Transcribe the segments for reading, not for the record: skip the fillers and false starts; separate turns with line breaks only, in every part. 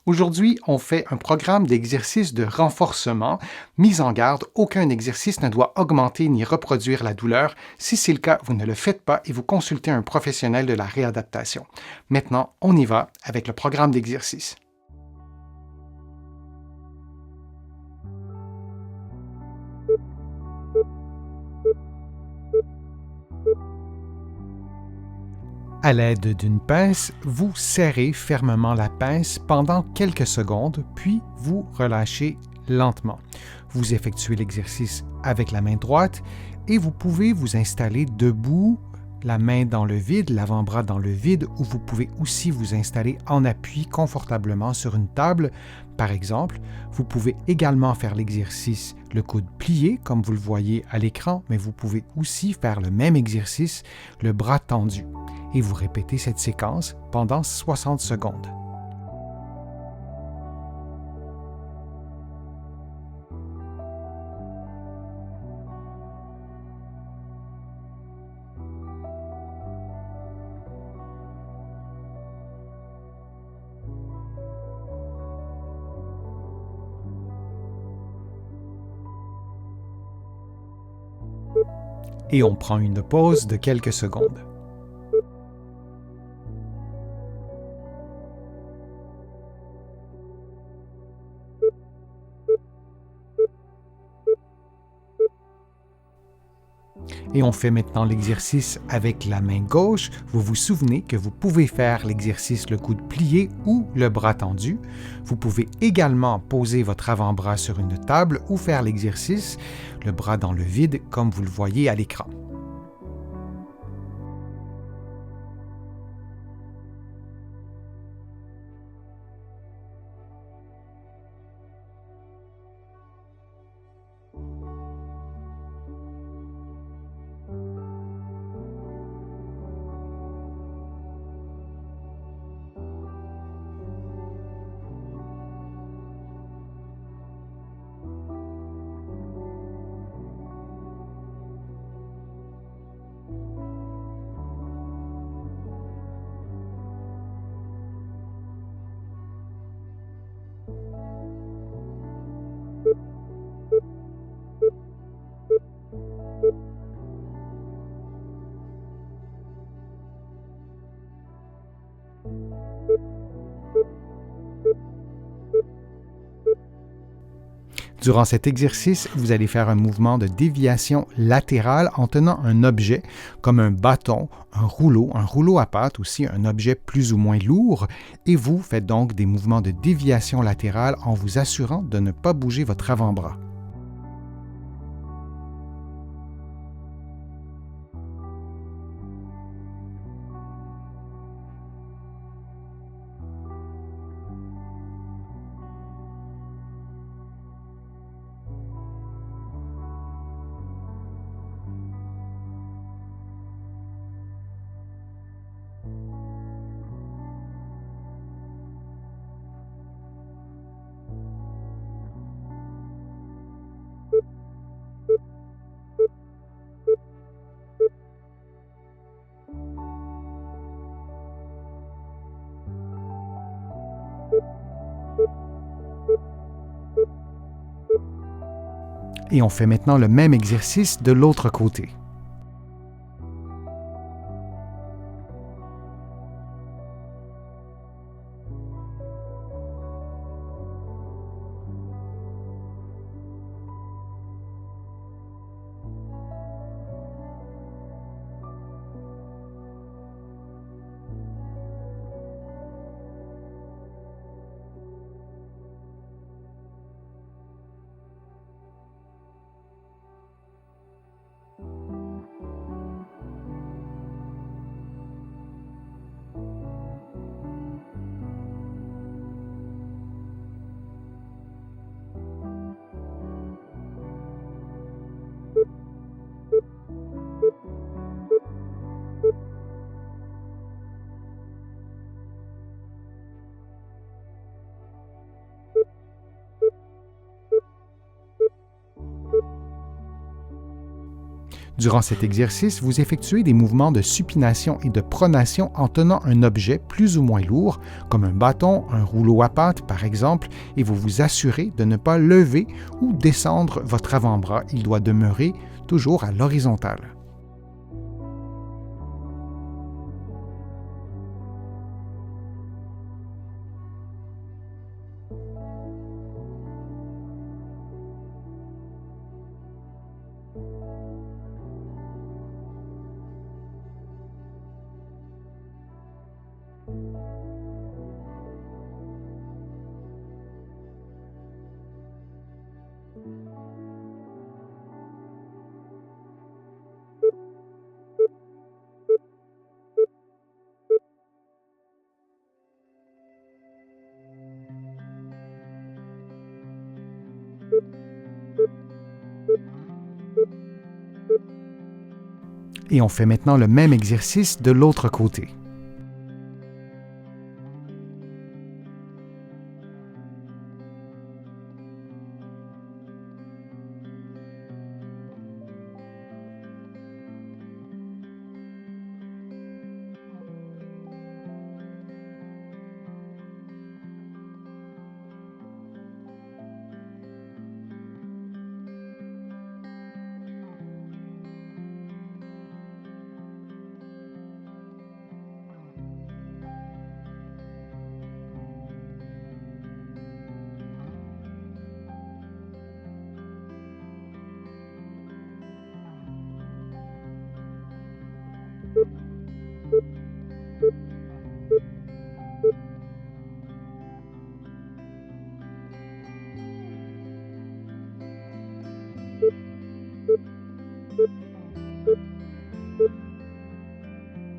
Aujourd'hui, on fait un programme d'exercice de renforcement. Mise en garde, aucun exercice ne doit augmenter ni reproduire la douleur. Si c'est le cas, vous ne le faites pas et vous consultez un professionnel de la réadaptation. Maintenant, on y va avec le programme d'exercice. À l'aide d'une pince, vous serrez fermement la pince pendant quelques secondes, puis vous relâchez lentement. Vous effectuez l'exercice avec la main droite et vous pouvez vous installer debout, la main dans le vide, l'avant-bras dans le vide, ou vous pouvez aussi vous installer en appui confortablement sur une table. Par exemple, vous pouvez également faire l'exercice le coude plié, comme vous le voyez à l'écran, mais vous pouvez aussi faire le même exercice, le bras tendu. Et vous répétez cette séquence pendant 60 secondes. Et on prend une pause de quelques secondes. Et on fait maintenant l'exercice avec la main gauche. Vous vous souvenez que vous pouvez faire l'exercice le coude plié ou le bras tendu. Vous pouvez également poser votre avant-bras sur une table ou faire l'exercice le bras dans le vide comme vous le voyez à l'écran. Durant cet exercice, vous allez faire un mouvement de déviation latérale en tenant un objet comme un bâton, un rouleau à pâte aussi, un objet plus ou moins lourd, et vous faites donc des mouvements de déviation latérale en vous assurant de ne pas bouger votre avant-bras. Et on fait maintenant le même exercice de l'autre côté. Durant cet exercice, vous effectuez des mouvements de supination et de pronation en tenant un objet plus ou moins lourd, comme un bâton, un rouleau à pâte par exemple, et vous vous assurez de ne pas lever ou descendre votre avant-bras. Il doit demeurer toujours à l'horizontale. Et on fait maintenant le même exercice de l'autre côté.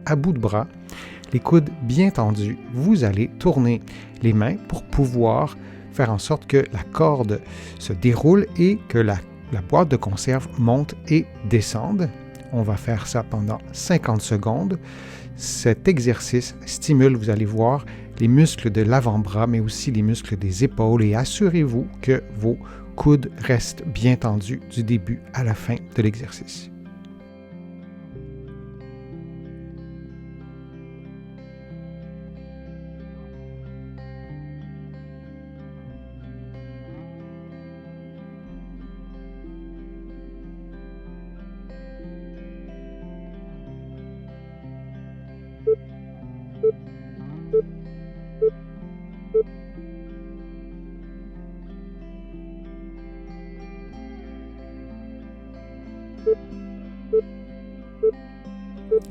À bout de bras, les coudes bien tendus, vous allez tourner les mains pour pouvoir faire en sorte que la corde se déroule et que la boîte de conserve monte et descende. On va faire ça pendant 50 secondes. Cet exercice stimule, vous allez voir, les muscles de l'avant-bras, mais aussi les muscles des épaules et assurez-vous que vos coudes restent bien tendus du début à la fin de l'exercice.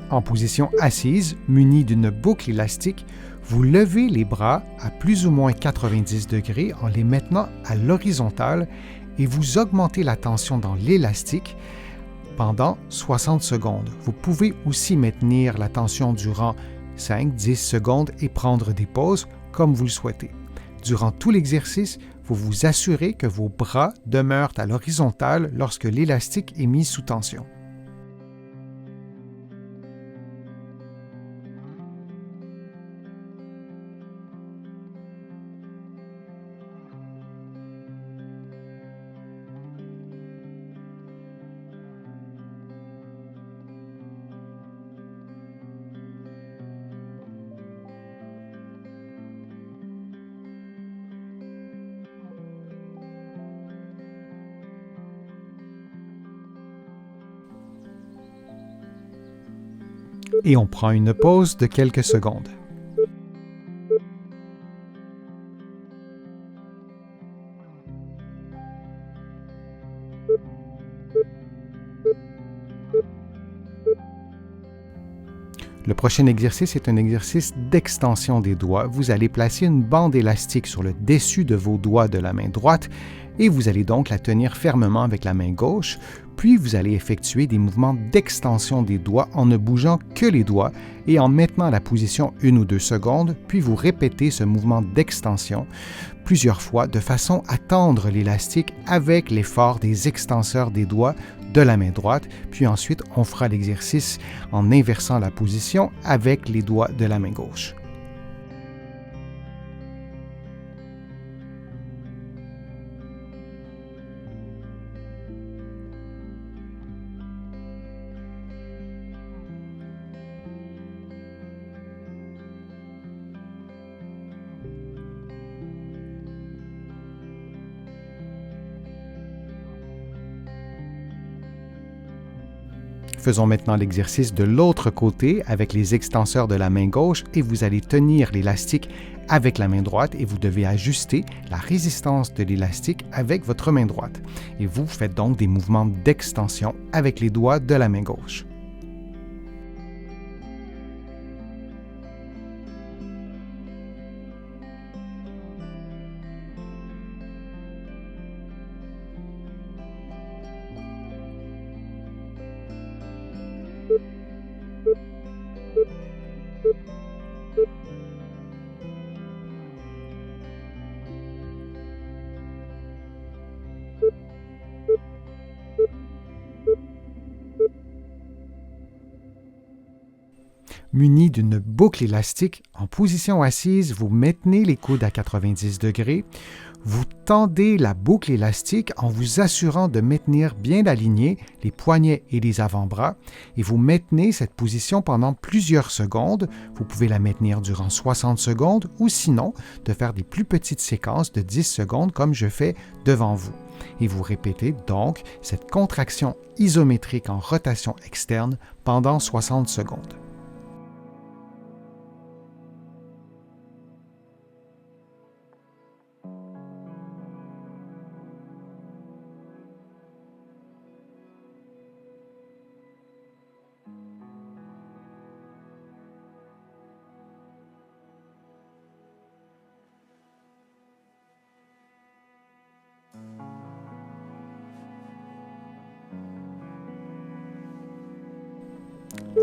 En position assise, munie d'une boucle élastique, vous levez les bras à plus ou moins 90 degrés en les maintenant à l'horizontale et vous augmentez la tension dans l'élastique pendant 60 secondes. Vous pouvez aussi maintenir la tension durant 5-10 secondes et prendre des pauses comme vous le souhaitez. Durant tout l'exercice, vous vous assurez que vos bras demeurent à l'horizontale lorsque l'élastique est mis sous tension. Et on prend une pause de quelques secondes. Le prochain exercice est un exercice d'extension des doigts. Vous allez placer une bande élastique sur le dessus de vos doigts de la main droite et vous allez donc la tenir fermement avec la main gauche, puis vous allez effectuer des mouvements d'extension des doigts en ne bougeant que les doigts et en maintenant la position 1 ou 2 secondes, puis vous répétez ce mouvement d'extension plusieurs fois de façon à tendre l'élastique avec l'effort des extenseurs des doigts de la main droite, puis ensuite on fera l'exercice en inversant la position avec les doigts de la main gauche. Faisons maintenant l'exercice de l'autre côté avec les extenseurs de la main gauche et vous allez tenir l'élastique avec la main droite et vous devez ajuster la résistance de l'élastique avec votre main droite. Et vous faites donc des mouvements d'extension avec les doigts de la main gauche. Muni d'une boucle élastique, en position assise, vous maintenez les coudes à 90 degrés, vous tendez la boucle élastique en vous assurant de maintenir bien alignés les poignets et les avant-bras et vous maintenez cette position pendant plusieurs secondes. Vous pouvez la maintenir durant 60 secondes ou sinon de faire des plus petites séquences de 10 secondes comme je fais devant vous. Et vous répétez donc cette contraction isométrique en rotation externe pendant 60 secondes.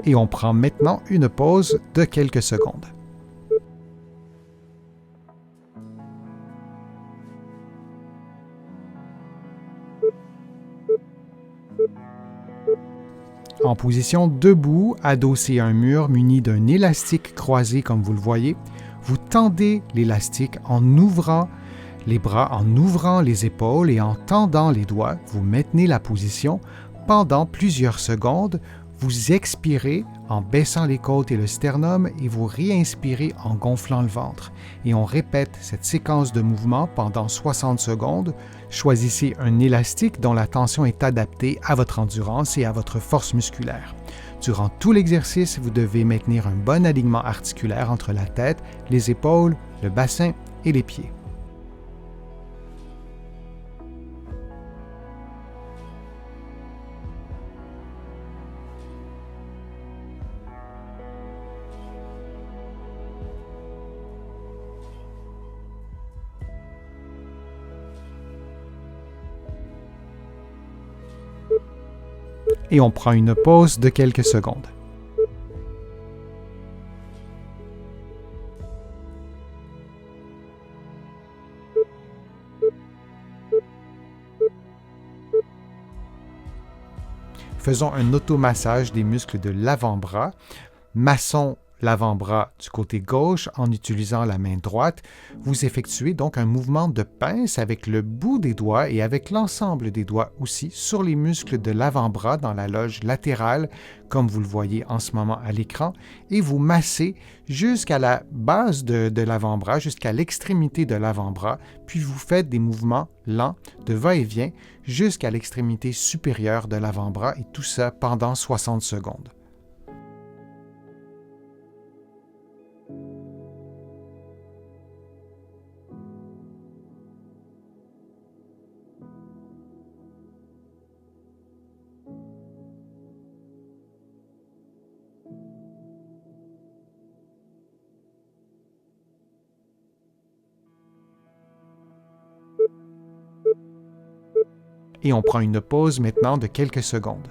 Et on prend maintenant une pause de quelques secondes. En position debout, adossé à un mur muni d'un élastique croisé comme vous le voyez, vous tendez l'élastique en ouvrant les bras, en ouvrant les épaules et en tendant les doigts. Vous maintenez la position pendant plusieurs secondes. Vous expirez en baissant les côtes et le sternum et vous réinspirez en gonflant le ventre. Et on répète cette séquence de mouvements pendant 60 secondes. Choisissez un élastique dont la tension est adaptée à votre endurance et à votre force musculaire. Durant tout l'exercice, vous devez maintenir un bon alignement articulaire entre la tête, les épaules, le bassin et les pieds. Et on prend une pause de quelques secondes. Faisons un automassage des muscles de l'avant-bras. Massons l'avant-bras du côté gauche en utilisant la main droite. Vous effectuez donc un mouvement de pince avec le bout des doigts et avec l'ensemble des doigts aussi sur les muscles de l'avant-bras dans la loge latérale, comme vous le voyez en ce moment à l'écran, et vous massez jusqu'à la base de l'avant-bras, jusqu'à l'extrémité de l'avant-bras, puis vous faites des mouvements lents de va-et-vient jusqu'à l'extrémité supérieure de l'avant-bras et tout ça pendant 60 secondes. Et on prend une pause maintenant de quelques secondes.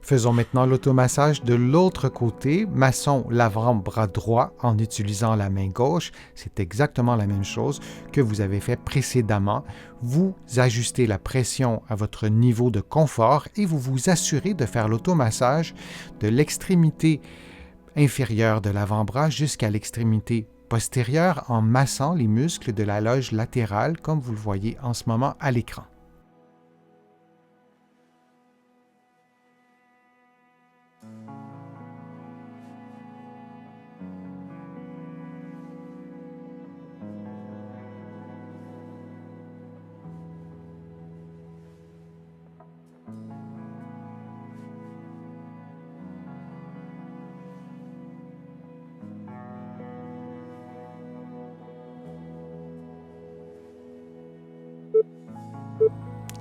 Faisons maintenant l'automassage de l'autre côté. Massons l'avant-bras droit en utilisant la main gauche. C'est exactement la même chose que vous avez fait précédemment. Vous ajustez la pression à votre niveau de confort et vous vous assurez de faire l'automassage de l'extrémité inférieure de l'avant-bras jusqu'à l'extrémité postérieure en massant les muscles de la loge latérale comme vous le voyez en ce moment à l'écran.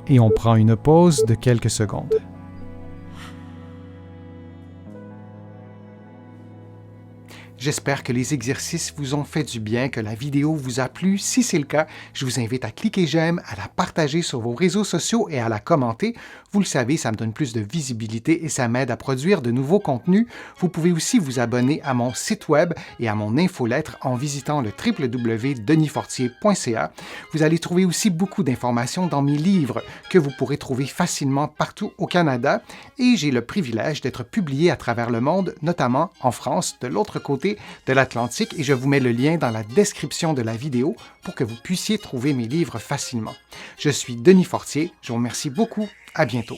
et on prend une pause de quelques secondes. J'espère que les exercices vous ont fait du bien, que la vidéo vous a plu. Si c'est le cas, je vous invite à cliquer j'aime, à la partager sur vos réseaux sociaux et à la commenter. Vous le savez, ça me donne plus de visibilité et ça m'aide à produire de nouveaux contenus. Vous pouvez aussi vous abonner à mon site web et à mon infolettre en visitant le www.denisfortier.ca. Vous allez trouver aussi beaucoup d'informations dans mes livres que vous pourrez trouver facilement partout au Canada et j'ai le privilège d'être publié à travers le monde, notamment en France, de l'autre côté de l'Atlantique, et je vous mets le lien dans la description de la vidéo pour que vous puissiez trouver mes livres facilement. Je suis Denis Fortier, je vous remercie beaucoup, à bientôt.